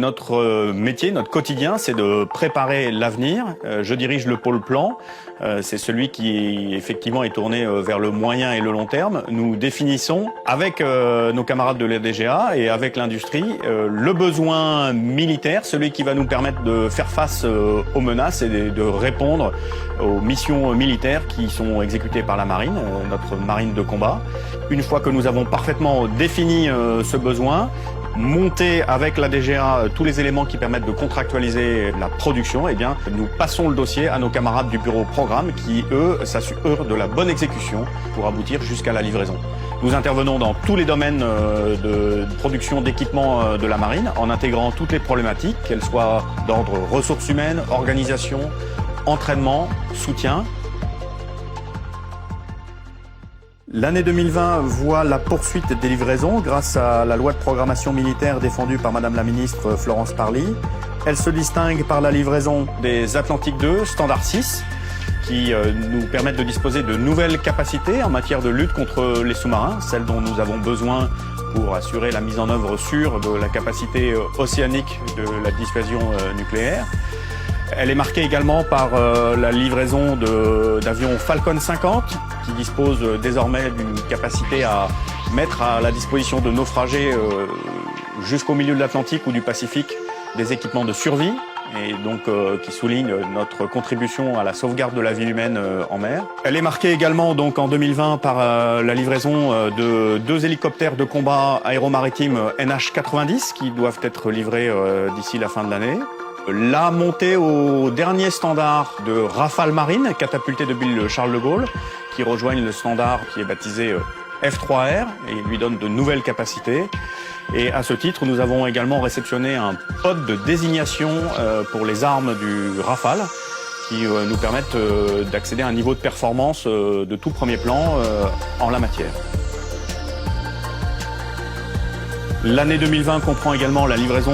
Notre métier, notre quotidien, c'est de préparer l'avenir. Je dirige le pôle plan. C'est celui qui, effectivement, est tourné vers le moyen et le long terme. Nous définissons, avec nos camarades de l'EDGA et avec l'industrie, le besoin militaire, celui qui va nous permettre de faire face aux menaces et de répondre aux missions militaires qui sont exécutées par la marine, notre marine de combat. Une fois que nous avons parfaitement défini ce besoin, monter avec la DGA tous les éléments qui permettent de contractualiser la production, eh bien, nous passons le dossier à nos camarades du bureau programme qui, eux, s'assurent de la bonne exécution pour aboutir jusqu'à la livraison. Nous intervenons dans tous les domaines de production d'équipements de la marine en intégrant toutes les problématiques, qu'elles soient d'ordre ressources humaines, organisation, entraînement, soutien. L'année 2020 voit la poursuite des livraisons grâce à la loi de programmation militaire défendue par Madame la ministre Florence Parly. Elle se distingue par la livraison des Atlantique 2 Standard 6 qui nous permettent de disposer de nouvelles capacités en matière de lutte contre les sous-marins, celles dont nous avons besoin pour assurer la mise en œuvre sûre de la capacité océanique de la dissuasion nucléaire. Elle est marquée également par la livraison d'avions Falcon 50 qui disposent désormais d'une capacité à mettre à la disposition de naufragés jusqu'au milieu de l'Atlantique ou du Pacifique des équipements de survie et donc qui souligne notre contribution à la sauvegarde de la vie humaine en mer. Elle est marquée également donc en 2020 par la livraison de 2 hélicoptères de combat aéromaritime NH-90 qui doivent être livrés d'ici la fin de l'année. La montée au dernier standard de Rafale Marine, catapulté depuis le Charles de Gaulle, qui rejoignent le standard qui est baptisé F3R et lui donne de nouvelles capacités. Et à ce titre, nous avons également réceptionné un pod de désignation pour les armes du Rafale qui nous permettent d'accéder à un niveau de performance de tout premier plan en la matière. L'année 2020 comprend également la livraison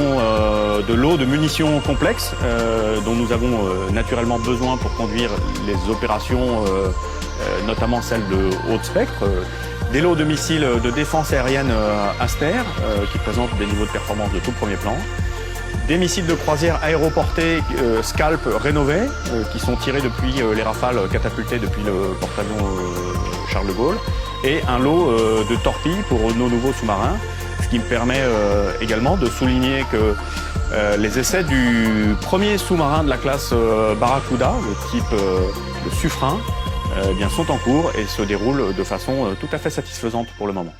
de lots de munitions complexes dont nous avons naturellement besoin pour conduire les opérations, notamment celles de haute spectre. Des lots de missiles de défense aérienne Aster qui présentent des niveaux de performance de tout premier plan. Des missiles de croisière aéroportés Scalp rénovés qui sont tirés depuis les Rafales catapultés depuis le porte-avions Charles de Gaulle. Et un lot de torpilles pour nos nouveaux sous-marins. Ce qui me permet également de souligner que les essais du premier sous-marin de la classe Barracuda, le type le Suffren, bien, sont en cours et se déroulent de façon tout à fait satisfaisante pour le moment.